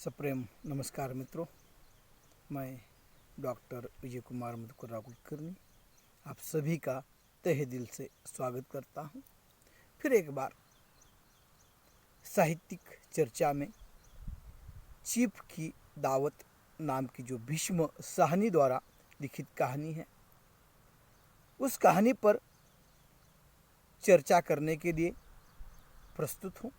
सप्रेम नमस्कार मित्रों, मैं डॉक्टर विजय कुमार मधुकर राव कुलकर्णी आप सभी का तहे दिल से स्वागत करता हूं। फिर एक बार साहित्यिक चर्चा में चीफ की दावत नाम की जो भीष्म साहनी द्वारा लिखित कहानी है, उस कहानी पर चर्चा करने के लिए प्रस्तुत हूँ।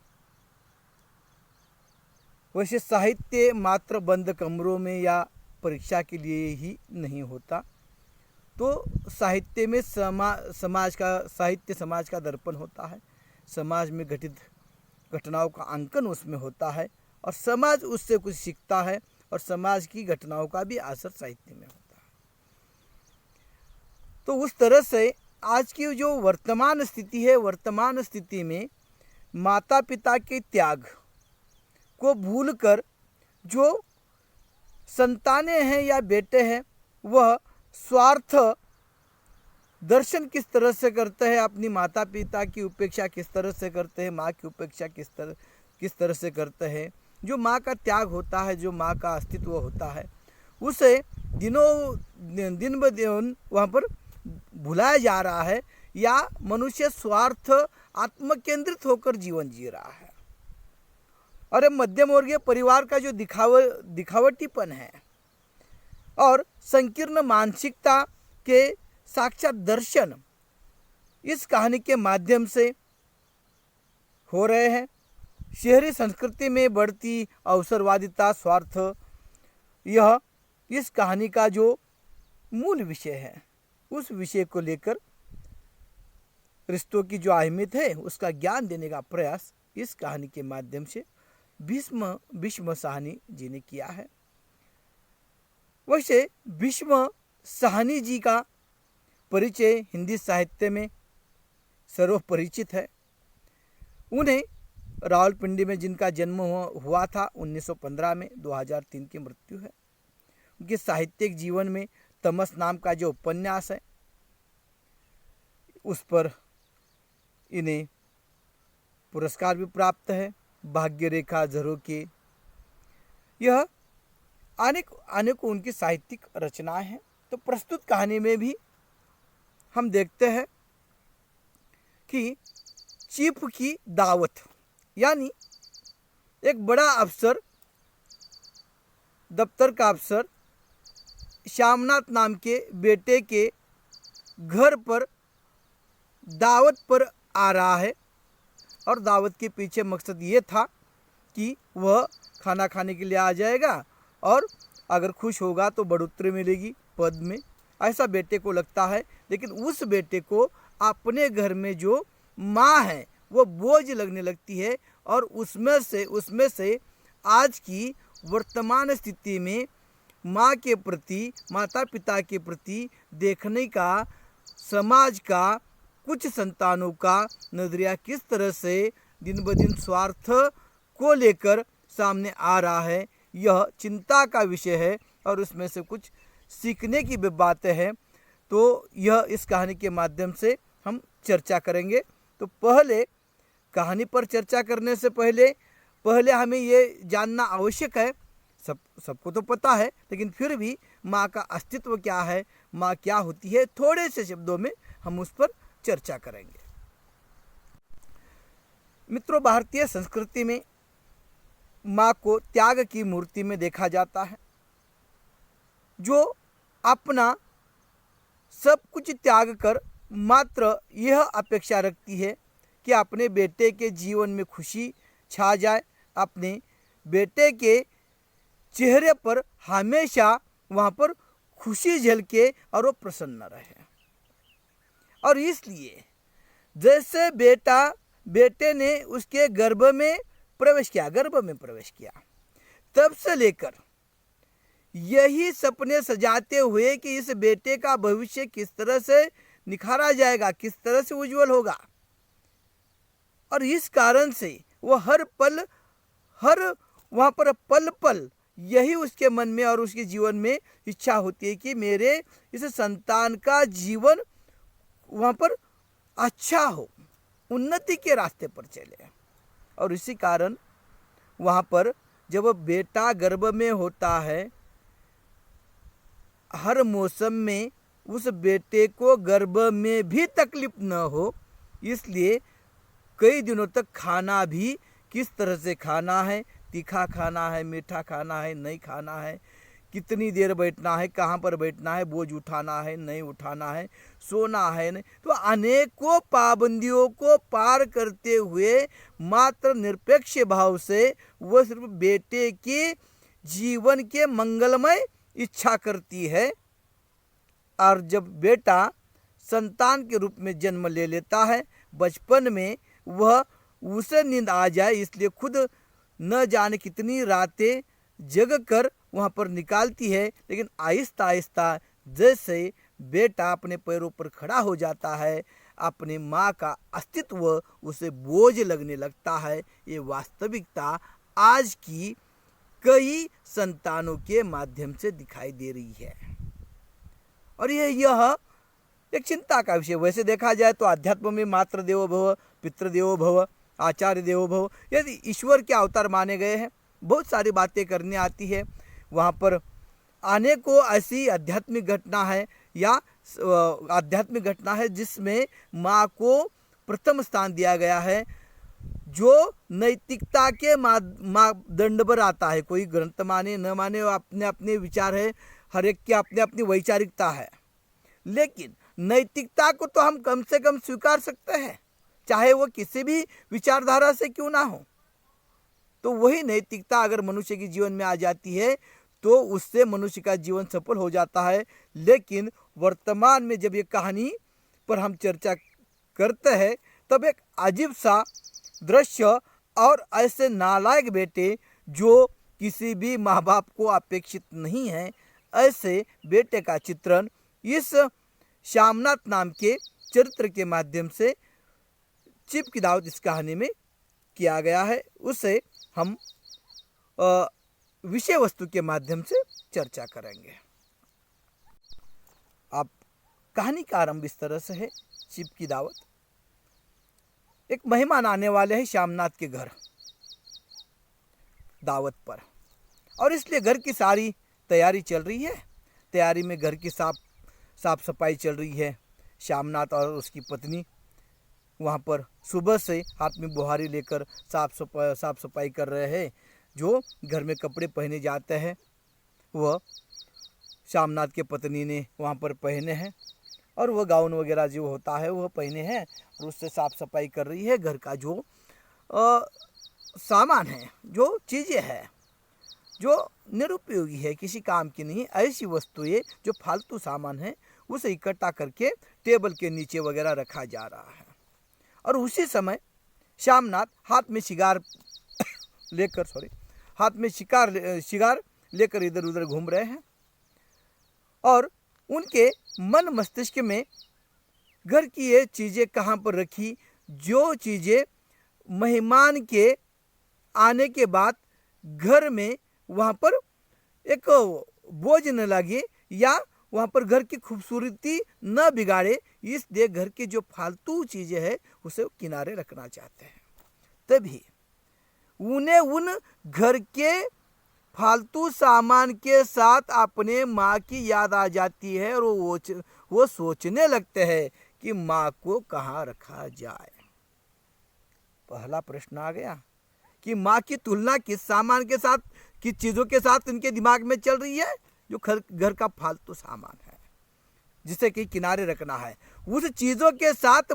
वैसे साहित्य मात्र बंद कमरों में या परीक्षा के लिए ही नहीं होता, तो साहित्य में साहित्य समाज का दर्पण होता है। समाज में घटित घटनाओं का अंकन उसमें होता है और समाज उससे कुछ सीखता है और समाज की घटनाओं का भी असर साहित्य में होता है। तो उस तरह से आज की जो वर्तमान स्थिति है, वर्तमान स्थिति में माता पिता के त्याग को भूलकर जो संतानें हैं या बेटे हैं, वह स्वार्थ दर्शन किस तरह से करते हैं, अपनी माता पिता की उपेक्षा किस तरह से करते हैं, माँ की उपेक्षा किस तरह से करते हैं। जो माँ का त्याग होता है, जो माँ का अस्तित्व होता है, उसे दिन ब दिन वहाँ पर भुलाया जा रहा है या मनुष्य स्वार्थ आत्मकेंद्रित होकर जीवन जी रहा है। और मध्यम वर्गीय परिवार का जो दिखावटीपन है और संकीर्ण मानसिकता के साक्षात दर्शन इस कहानी के माध्यम से हो रहे हैं। शहरी संस्कृति में बढ़ती अवसरवादिता, स्वार्थ, यह इस कहानी का जो मूल विषय है, उस विषय को लेकर रिश्तों की जो अहमियत है उसका ज्ञान देने का प्रयास इस कहानी के माध्यम से भीष्म साहनी जी ने किया है। वैसे भीष्म साहनी जी का परिचय हिंदी साहित्य में सर्वपरिचित है। उन्हें रावलपिंडी में जिनका जन्म हुआ था 1915 में, 2003 की मृत्यु है। उनके साहित्यिक जीवन में तमस नाम का जो उपन्यास है, उस पर इन्हें पुरस्कार भी प्राप्त है। भाग्य रेखा, झरोखे, यह अनेक उनकी साहित्यिक रचनाएं हैं। तो प्रस्तुत कहानी में भी हम देखते हैं कि चीफ की दावत यानी एक बड़ा अफसर, दफ्तर का अफसर श्यामनाथ नाम के बेटे के घर पर दावत पर आ रहा है और दावत के पीछे मकसद ये था कि वह खाना खाने के लिए आ जाएगा और अगर खुश होगा तो बढ़ोतरी मिलेगी पद में, ऐसा बेटे को लगता है। लेकिन उस बेटे को अपने घर में जो माँ है वो बोझ लगने लगती है और उसमें से आज की वर्तमान स्थिति में माँ के प्रति, माता पिता के प्रति देखने का समाज का, कुछ संतानों का नजरिया किस तरह से दिन ब दिन स्वार्थ को लेकर सामने आ रहा है, यह चिंता का विषय है और उसमें से कुछ सीखने की भी बातें हैं। तो यह इस कहानी के माध्यम से हम चर्चा करेंगे। तो पहले कहानी पर चर्चा करने से पहले हमें ये जानना आवश्यक है, सबको तो पता है, लेकिन फिर भी माँ का अस्तित्व क्या है, माँ क्या होती है, थोड़े से शब्दों में हम उस पर चर्चा करेंगे। मित्रों, भारतीय संस्कृति में माँ को त्याग की मूर्ति में देखा जाता है, जो अपना सब कुछ त्याग कर मात्र यह अपेक्षा रखती है कि अपने बेटे के जीवन में खुशी छा जाए, अपने बेटे के चेहरे पर हमेशा वहाँ पर खुशी झलके और वो प्रसन्न रहे। और इसलिए जैसे बेटे ने उसके गर्भ में प्रवेश किया, तब से लेकर यही सपने सजाते हुए कि इस बेटे का भविष्य किस तरह से निखारा जाएगा, किस तरह से उज्जवल होगा। और इस कारण से वह वहाँ पर पल पल यही उसके मन में और उसके जीवन में इच्छा होती है कि मेरे इस संतान का जीवन वहाँ पर अच्छा हो, उन्नति के रास्ते पर चले। और इसी कारण वहाँ पर जब बेटा गर्भ में होता है, हर मौसम में उस बेटे को गर्भ में भी तकलीफ न हो, इसलिए कई दिनों तक खाना भी किस तरह से खाना है, तीखा खाना है, मीठा खाना है, नहीं खाना है, कितनी देर बैठना है, कहाँ पर बैठना है, बोझ उठाना है, नहीं उठाना है, सोना है नहीं, तो अनेकों पाबंदियों को पार करते हुए मात्र निरपेक्ष भाव से वह सिर्फ बेटे के जीवन के मंगलमय इच्छा करती है। और जब बेटा संतान के रूप में जन्म ले लेता है, बचपन में वह उसे नींद आ जाए इसलिए खुद न जाने कितनी रातें जग कर वहाँ पर निकालती है, लेकिन आहिस्ता आहिस्ता जैसे बेटा अपने पैरों पर खड़ा हो जाता है, अपनी माँ का अस्तित्व उसे बोझ लगने लगता है। ये वास्तविकता आज की कई संतानों के माध्यम से दिखाई दे रही है और यह एक चिंता का विषय। वैसे देखा जाए तो अध्यात्म में मातृ देवो भव, पितृदेवो भव, आचार्य देवो भव, यदि ईश्वर के अवतार माने गए हैं, बहुत सारी बातें करने आती है। वहाँ पर आने को ऐसी आध्यात्मिक घटना है या आध्यात्मिक घटना है जिसमें माँ को प्रथम स्थान दिया गया है, जो नैतिकता के मापदंड पर आता है। कोई ग्रंथ माने न माने, अपने अपने विचार है, हर एक की अपनी अपनी वैचारिकता है, लेकिन नैतिकता को तो हम कम से कम स्वीकार सकते हैं, चाहे वो किसी भी विचारधारा से क्यों ना हो। तो वही नैतिकता अगर मनुष्य के जीवन में आ जाती है तो उससे मनुष्य का जीवन सफल हो जाता है। लेकिन वर्तमान में जब ये कहानी पर हम चर्चा करते हैं तब एक अजीब सा दृश्य और ऐसे नालायक बेटे जो किसी भी माँ बाप को अपेक्षित नहीं है, ऐसे बेटे का चित्रण इस श्यामनाथ नाम के चरित्र के माध्यम से चिप की दावत इस कहानी में किया गया है। उसे हम विषय वस्तु के माध्यम से चर्चा करेंगे। अब कहानी का आरंभ इस तरह से है। चिप की दावत, एक मेहमान आने वाले हैं श्यामनाथ के घर दावत पर, और इसलिए घर की सारी तैयारी चल रही है। तैयारी में घर की साफ सफाई चल रही है। श्यामनाथ और उसकी पत्नी वहाँ पर सुबह से हाथ में बुहारी लेकर साफ सफाई कर रहे हैं। जो घर में कपड़े पहने जाते हैं वह श्यामनाथ के पत्नी ने वहाँ पर पहने हैं, और वह गाउन वगैरह जो होता है वह पहने हैं और उससे साफ सफाई कर रही है। घर का जो सामान है, जो चीज़ें हैं, जो निरुपयोगी है, किसी काम की नहीं, ऐसी वस्तुएं जो फालतू सामान है उसे इकट्ठा करके टेबल के नीचे वगैरह रखा जा रहा है। और उसी समय श्यामनाथ हाथ में शिकार लेकर इधर उधर घूम रहे हैं, और उनके मन मस्तिष्क में घर की ये चीज़ें कहाँ पर रखी, जो चीज़ें मेहमान के आने के बाद घर में वहाँ पर एक बोझ न लगे या वहाँ पर घर की खूबसूरती न बिगाड़े, इसलिए घर की जो फालतू चीज़ें हैं उसे किनारे रखना चाहते हैं। तभी उन्हें उन घर के फालतू सामान के साथ अपने माँ की याद आ जाती है, और वो सोचने लगते हैं कि माँ को कहाँ रखा जाए। पहला प्रश्न आ गया कि माँ की तुलना किस सामान के साथ, किस चीज़ों के साथ इनके दिमाग में चल रही है, जो घर का फालतू सामान है जिसे कि किनारे रखना है। उस चीज़ों के साथ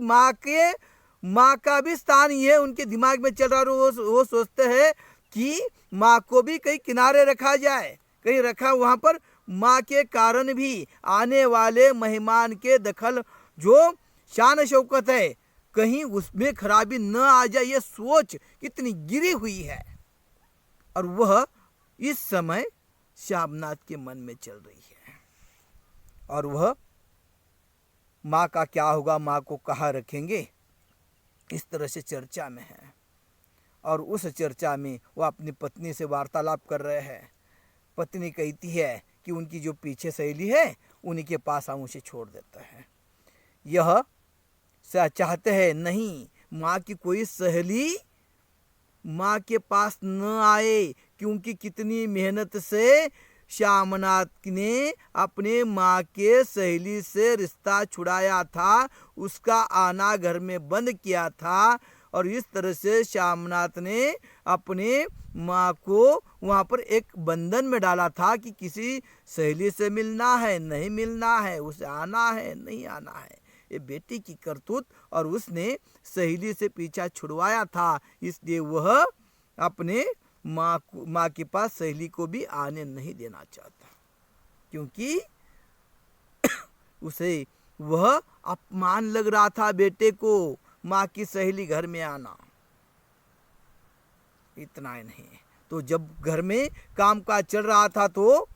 माँ का भी स्थान ही है उनके दिमाग में चल रहा है। वो सोचते हैं कि माँ को भी कहीं किनारे रखा जाए, कहीं रखा वहाँ पर माँ के कारण भी आने वाले मेहमान के दखल जो शान शौकत है कहीं उसमें खराबी न आ जाए, ये सोच कितनी गिरी हुई है, और वह इस समय श्यामनाथ के मन में चल रही है। और वह माँ का क्या होगा, माँ को कहाँ रखेंगे, इस तरह से चर्चा में है। और उस चर्चा में वह अपनी पत्नी से वार्तालाप कर रहे हैं। पत्नी कहती है कि उनकी जो पीछे सहेली है उन्हीं के पास हम उसे छोड़ देते हैं। यह चाहते हैं नहीं, माँ की कोई सहेली माँ के पास न आए, क्योंकि कितनी मेहनत से श्यामनाथ ने अपने माँ के सहेली से रिश्ता छुड़ाया था, उसका आना घर में बंद किया था, और इस तरह से श्यामनाथ ने अपने माँ को वहाँ पर एक बंधन में डाला था कि किसी सहेली से मिलना है, नहीं मिलना है, उसे आना है, नहीं आना है। ये बेटी की करतूत, और उसने सहेली से पीछा छुड़वाया था, इसलिए वह अपने माँ के पास सहेली को भी आने नहीं देना चाहता, क्योंकि उसे वह अपमान लग रहा था बेटे को, माँ की सहेली घर में आना। इतना ही नहीं, तो जब घर में कामकाज चल रहा था तो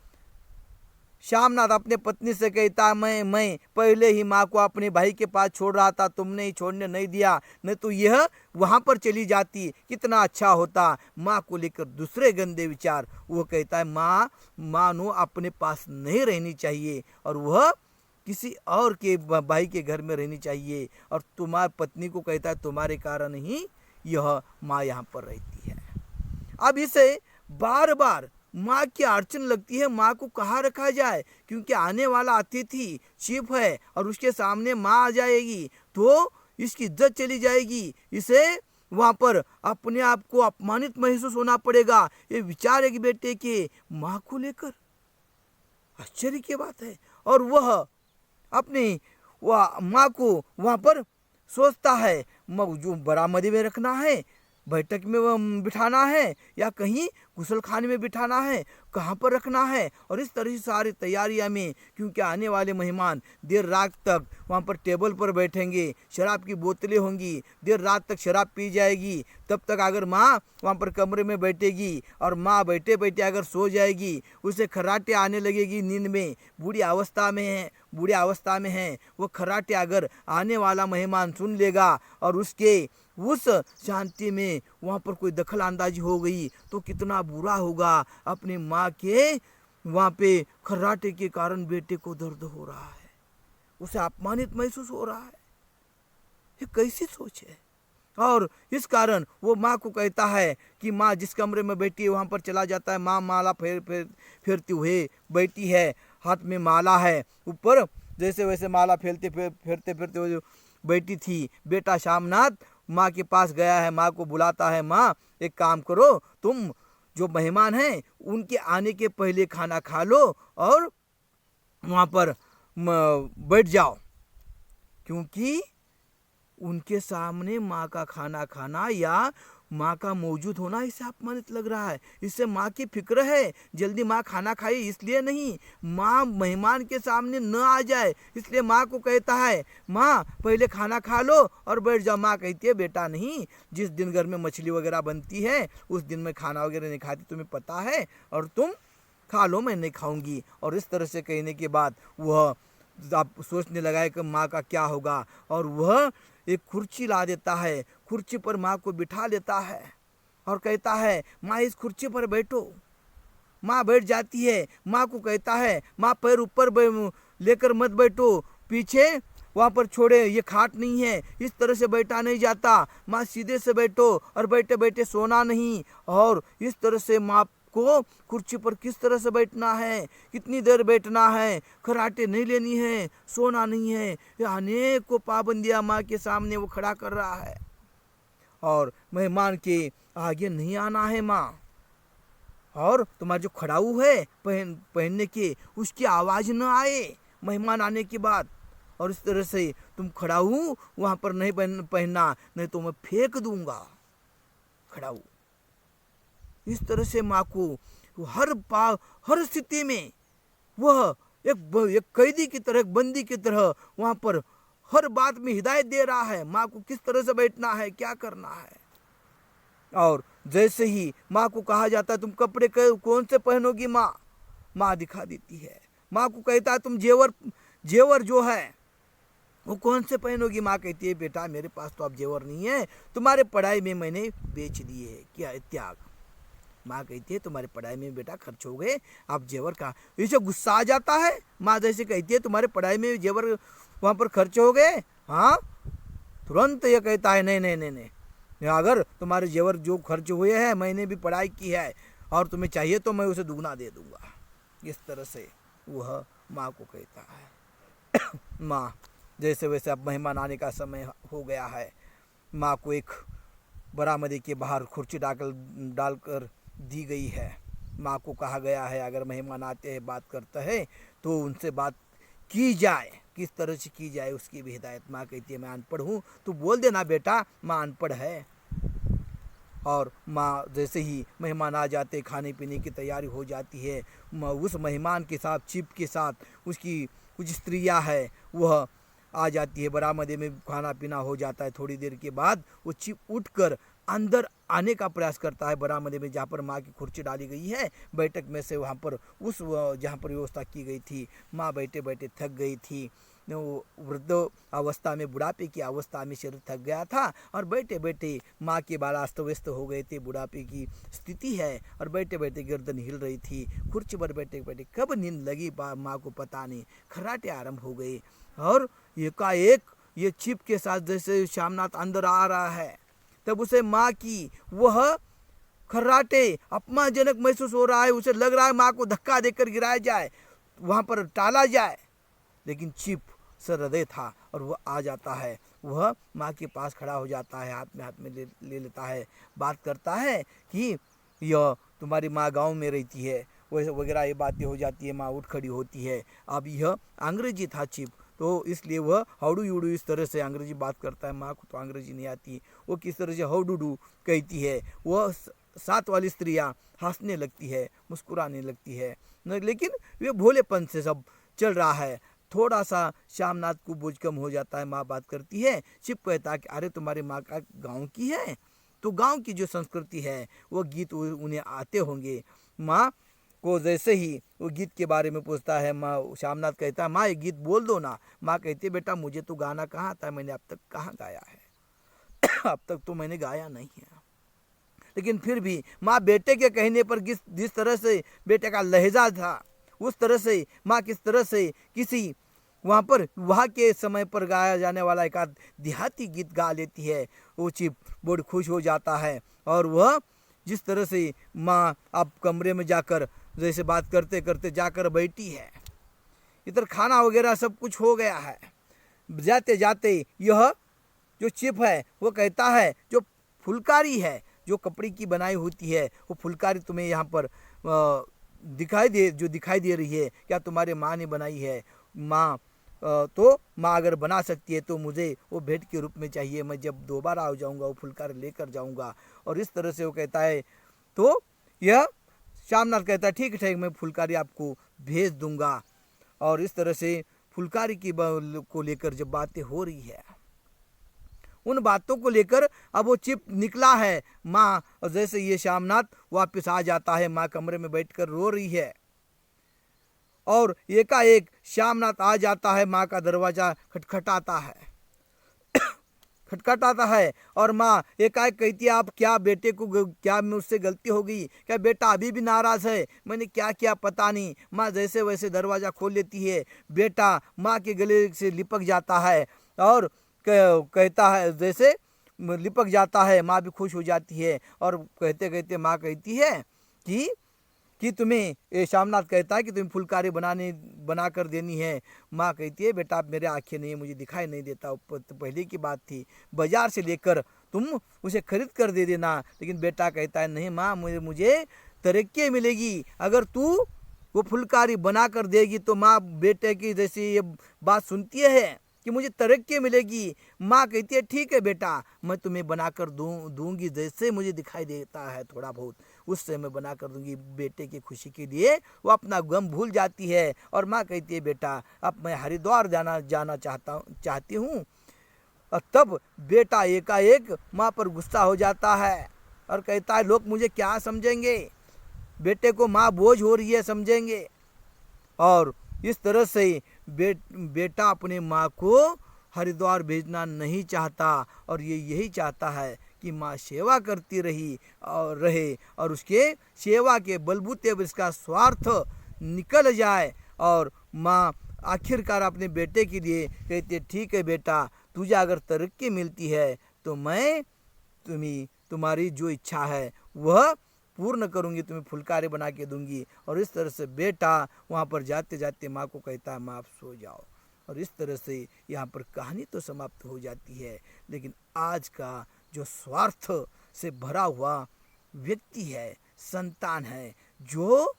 श्यामनाथ अपने पत्नी से कहता, मैं पहले ही माँ को अपने भाई के पास छोड़ रहा था, तुमने ही छोड़ने नहीं दिया, नहीं तो यह वहाँ पर चली जाती, कितना अच्छा होता। माँ को लेकर दूसरे गंदे विचार। वो कहता है मानो अपने पास नहीं रहनी चाहिए, और वह किसी और के भाई के घर में रहनी चाहिए, और तुम्हारी पत्नी को कहता है तुम्हारे कारण ही यह माँ यहाँ पर रहती है। अब इसे बार बार माँ की अड़चन लगती है, माँ को कहाँ रखा जाए, क्योंकि आने वाला अतिथि चीफ है और उसके सामने माँ आ जाएगी तो इसकी इज्जत चली जाएगी, इसे वहाँ पर अपने आप को अपमानित महसूस होना पड़ेगा। ये विचार है बेटे के माँ को लेकर। आश्चर्य की बात है। और वह अपनी माँ को वहाँ पर सोचता है, जो बरामदे में रखना है, बैठक में बिठाना है, या कहीं गुसल खाने में बिठाना है, कहाँ पर रखना है, और इस तरह की सारी तैयारियां में, क्योंकि आने वाले मेहमान देर रात तक वहाँ पर टेबल पर बैठेंगे, शराब की बोतलें होंगी, देर रात तक शराब पी जाएगी, तब तक अगर माँ वहाँ पर कमरे में बैठेगी और माँ बैठे बैठे अगर सो जाएगी, उसे खर्राटे आने लगेगी नींद में, बूढ़ी अवस्था में है वो खर्राटे अगर आने वाला मेहमान सुन लेगा और उसके उस शांति में वहाँ पर कोई दखल अंदाजी हो गई तो कितना बुरा होगा। अपने माँ के वहाँ पे खर्राटे के कारण बेटे को दर्द हो रहा है, उसे अपमानित महसूस हो रहा है। ये कैसी सोच है। और इस कारण वो माँ को कहता है कि माँ जिस कमरे में बैठी है वहाँ पर चला जाता है। माँ माला फेरती हुए बैठी है, हाथ में माला है, ऊपर जैसे वैसे माला फेरते फिरते बैठी थी। बेटा श्यामनाथ माँ के पास गया है, माँ को बुलाता है, माँ एक काम करो, तुम जो मेहमान हैं उनके आने के पहले खाना खा लो और वहाँ पर बैठ जाओ, क्योंकि उनके सामने माँ का खाना खाना या माँ का मौजूद होना इसे अपमानित लग रहा है। इससे माँ की फिक्र है जल्दी माँ खाना खाए, इसलिए नहीं, माँ मेहमान के सामने न आ जाए, इसलिए माँ को कहता है माँ पहले खाना खा लो और बैठ जाओ। माँ कहती है बेटा नहीं, जिस दिन घर में मछली वगैरह बनती है उस दिन मैं खाना वगैरह नहीं खाती, तुम्हें पता है, और तुम खा लो, मैं नहीं खाऊंगी। और इस तरह से कहने के बाद वह आप सोचने लगा कि माँ का क्या होगा, और वह एक कुर्सी ला देता है, कुर्सी पर माँ को बिठा लेता है और कहता है माँ इस कुर्सी पर बैठो। माँ बैठ जाती है। माँ को कहता है माँ पैर ऊपर लेकर मत बैठो, पीछे वहाँ पर छोड़े, ये खाट नहीं है, इस तरह से बैठा नहीं जाता, माँ सीधे से बैठो और बैठे बैठे सोना नहीं। और इस तरह से माँ को कुर्सी पर किस तरह से बैठना है, कितनी देर बैठना है, खराटे नहीं लेनी है, सोना नहीं है, ये अनेकों पाबंदियां माँ के सामने वो खड़ा कर रहा है। और मेहमान के आगे नहीं आना है माँ, और तुम्हारा जो खड़ाऊ है पहनने के उसकी आवाज़ न आए मेहमान आने के बाद, और इस तरह से तुम खड़ाऊ वहाँ पर नहीं पहनना, नहीं तो मैं फेंक दूंगा खड़ाऊ। इस तरह से माँ को हर स्थिति में वह एक कैदी की तरह, एक बंदी की तरह वहाँ पर हर बात में हिदायत दे रहा है माँ को किस तरह से बैठना है, क्या करना है। और जैसे ही माँ को कहा जाता है तुम कपड़े कौन से पहनोगी, माँ दिखा देती है। माँ को कहता है तुम जेवर जो है वो कौन से पहनोगी। माँ कहती है बेटा मेरे पास तो अब जेवर नहीं है, तुम्हारे पढ़ाई में मैंने बेच दिए है, क्या त्याग। माँ कहती है तुम्हारे पढ़ाई में बेटा खर्च हो गए, आप जेवर का, इसे गुस्सा आ जाता है। माँ जैसे कहती है तुम्हारे पढ़ाई में जेवर वहाँ पर खर्च हो गए, हाँ, तुरंत ये कहता है नहीं, अगर तुम्हारे जेवर जो खर्च हुए हैं, मैंने भी पढ़ाई की है और तुम्हें चाहिए तो मैं उसे दुगना दे दूंगा। इस तरह से वह माँ को कहता है। माँ जैसे वैसे अब मेहमान आने का समय हो गया है। माँ को एक बरामदे के बाहर कुर्सी डालकर दी गई है। माँ को कहा गया है अगर मेहमान आते हैं बात करते हैं तो उनसे बात की जाए, किस तरह से की जाए उसकी भी हिदायत। माँ कहती है मैं अनपढ़ हूँ, तो बोल देना बेटा माँ अनपढ़ है। और माँ जैसे ही मेहमान आ जाते खाने पीने की तैयारी हो जाती है, उस मेहमान के साथ चिप के साथ उसकी कुछ स्त्रियाँ है वह आ जाती है। बरामदे में खाना पीना हो जाता है। थोड़ी देर के बाद वो चिप उठकर अंदर आने का प्रयास करता है बरामदे में, जहाँ पर माँ की कुर्सी डाली गई है बैठक में से, वहाँ पर उस जहाँ पर व्यवस्था की गई थी। माँ बैठे बैठे थक गई थी। वो वृद्ध अवस्था में, बुढ़ापे की अवस्था में शरीर थक गया था और बैठे बैठे माँ के बाल अस्त व्यस्त हो गए थे। बुढ़ापे की स्थिति है और बैठे बैठे गर्दन हिल रही थी। कुर्सी पर बैठे बैठे कब नींद लगी माँ को पता नहीं। खर्राटे आरंभ हो गए और एकाएक ये चिप के साथ जैसे श्यामनाथ अंदर आ रहा है, तब उसे माँ की वह खर्राटे अपमानजनक महसूस हो रहा है। उसे लग रहा है माँ को धक्का देकर गिराया जाए, वहाँ पर टाला जाए, लेकिन चिप सहृदय था और वह आ जाता है। वह माँ के पास खड़ा हो जाता है, हाथ में ले लेता है, बात करता है कि यह तुम्हारी माँ गांव में रहती है वगैरह ये बातें हो जाती है। माँ उठ खड़ी होती है। अब यह अंग्रेजी था चिप, तो इसलिए वह हाउडू यूडू इस तरह से अंग्रेजी बात करता है। माँ को तो अंग्रेजी नहीं आती, वो किस तरह से हाउडू डू कहती है। वह साथ वाली स्त्रियाँ हंसने लगती है, मुस्कुराने लगती है, लेकिन वे भोलेपन से सब चल रहा है। थोड़ा सा श्यामनाथ को बोझ कम हो जाता है। माँ बात करती है। चिप कहता है कि अरे तुम्हारी माँ का गांव की है, तो गांव की जो संस्कृति है वो गीत उन्हें आते होंगे। माँ को जैसे ही वो गीत के बारे में पूछता है, माँ श्यामनाथ कहता है माँ ये गीत बोल दो ना। माँ कहती है बेटा मुझे तो गाना कहाँ आता है, मैंने अब तक कहाँ गाया है। अब तक तो मैंने गाया नहीं है। लेकिन फिर भी माँ बेटे के कहने पर जिस तरह से बेटे का लहजा था, उस तरह से माँ किस तरह से किसी वहाँ के समय पर गाया जाने वाला एक देहाती गीत गा लेती है। वो चिप बहुत खुश हो जाता है और वह जिस तरह से माँ अब कमरे में जाकर जैसे बात करते करते जाकर बैठी है। इधर खाना वगैरह सब कुछ हो गया है। जाते जाते यह जो चिप है वो कहता है जो फुलकारी है, जो कपड़े की बनाई होती है, वो फुलकारी तुम्हें यहाँ पर दिखाई दे रही है, क्या तुम्हारे माँ ने बनाई है? माँ तो माँ अगर बना सकती है तो मुझे वो भेंट के रूप में चाहिए। मैं जब दोबारा आ जाऊँगा वो फुलकारी लेकर जाऊँगा। और इस तरह से वो कहता है। तो यह श्यामनाथ कहता है ठीक है मैं फुलकारी आपको भेज दूँगा। और इस तरह से फुलकारी की को लेकर जब बातें हो रही है, उन बातों को लेकर अब वो चिप निकला है। माँ और जैसे ये श्यामनाथ वापस आ जाता है, माँ कमरे में बैठकर रो रही है और एकाएक श्यामनाथ आ जाता है। माँ का दरवाजा खटखटाता है और माँ एकाएक कहती है आप क्या बेटे को क्या मुझसे गलती हो गई? क्या बेटा अभी भी नाराज़ है? मैंने क्या किया पता नहीं। माँ जैसे वैसे दरवाज़ा खोल लेती है। बेटा माँ के गले से लिपक जाता है और कहता है, जैसे लिपक जाता है। माँ भी खुश हो जाती है और कहते कहते माँ कहती है कि तुम्हें ये श्यामनाथ कहता है कि तुम्हें फुलकारी बना कर देनी है। माँ कहती है बेटा आप मेरे आँखें नहीं, मुझे दिखाई नहीं देता, तो पहले की बात थी, बाजार से लेकर तुम उसे खरीद कर दे देना। लेकिन बेटा कहता है नहीं माँ मुझे तरक्की मिलेगी अगर तू वो फुलकारी बना कर देगी। तो माँ बेटे की जैसी ये बात सुनती है कि मुझे तरक्की मिलेगी। माँ कहती है ठीक है बेटा मैं तुम्हें बनाकर दूंगी, जैसे मुझे दिखाई देता है थोड़ा बहुत उससे मैं बना कर दूंगी। बेटे की खुशी के लिए वो अपना गम भूल जाती है और माँ कहती है बेटा अब मैं हरिद्वार जाना चाहती हूँ। और तब बेटा एकाएक माँ पर गुस्सा हो जाता है और कहता है लोग मुझे क्या समझेंगे, बेटे को माँ बोझ हो रही है समझेंगे। और इस तरह से बेटा अपने माँ को हरिद्वार भेजना नहीं चाहता और ये यही चाहता है कि माँ सेवा करती रहे और उसके सेवा के बलबूते पर इसका स्वार्थ निकल जाए। और माँ आखिरकार अपने बेटे के लिए कहती है ठीक है बेटा तुझे अगर तरक्की मिलती है तो मैं तुम्हारी जो इच्छा है वह पूर्ण करूंगी, तुम्हें फुलकारी बना के दूंगी। और इस तरह से बेटा वहाँ पर जाते जाते माँ को कहता है माँ आप सो जाओ। और इस तरह से यहाँ पर कहानी तो समाप्त हो जाती है। लेकिन आज का जो स्वार्थ से भरा हुआ व्यक्ति है, संतान है, जो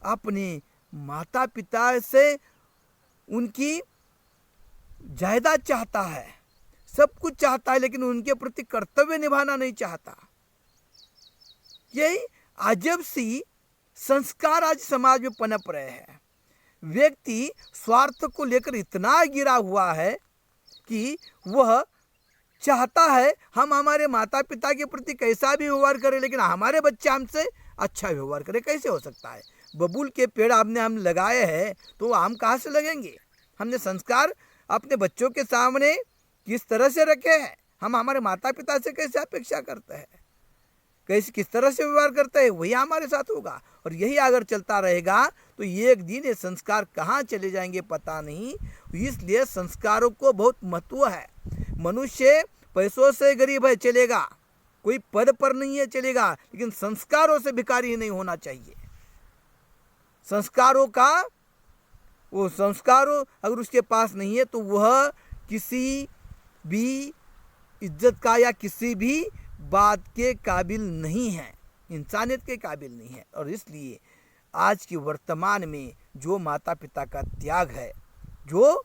अपने माता पिता से उनकी जायदाद चाहता है, सब कुछ चाहता है, लेकिन उनके प्रति कर्तव्य निभाना नहीं चाहता। यही अजब सी संस्कार आज समाज में पनप रहे हैं। व्यक्ति स्वार्थ को लेकर इतना गिरा हुआ है कि वह चाहता है हम हमारे माता पिता के प्रति कैसा भी व्यवहार करें, लेकिन हमारे बच्चे हमसे अच्छा व्यवहार करें। कैसे हो सकता है? बबूल के पेड़ आपने हम लगाए हैं तो आम कहाँ से लगेंगे? हमने संस्कार अपने बच्चों के सामने किस तरह से रखे हैं? हम हमारे माता पिता से कैसे अपेक्षा करते हैं, कैसे किस तरह से व्यवहार करते हैं, वही हमारे साथ होगा। और यही अगर चलता रहेगा तो एक दिन ये संस्कार कहाँ चले जाएंगे पता नहीं। इसलिए संस्कारों को बहुत महत्व है। मनुष्य पैसों से गरीब है चलेगा, कोई पद पर नहीं है चलेगा, लेकिन संस्कारों से भिखारी नहीं होना चाहिए। संस्कारों का वो संस्कारों अगर उसके पास नहीं है तो वह किसी भी इज्जत का या किसी भी बात के काबिल नहीं है, इंसानियत के काबिल नहीं है। और इसलिए आज के वर्तमान में जो माता पिता का त्याग है, जो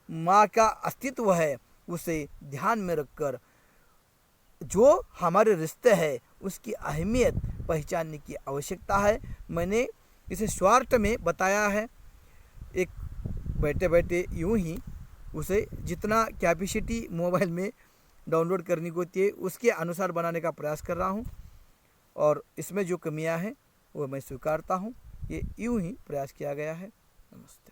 माँ का अस्तित्व है, उसे ध्यान में रखकर जो हमारे रिश्ते हैं उसकी अहमियत पहचानने की आवश्यकता है। मैंने इसे शॉर्ट में बताया है, एक बैठे बैठे यूं ही उसे जितना कैपेसिटी मोबाइल में डाउनलोड करनी को होती है उसके अनुसार बनाने का प्रयास कर रहा हूं। और इसमें जो कमियां हैं वो मैं स्वीकारता हूं। ये यूं ही प्रयास किया गया है। नमस्ते।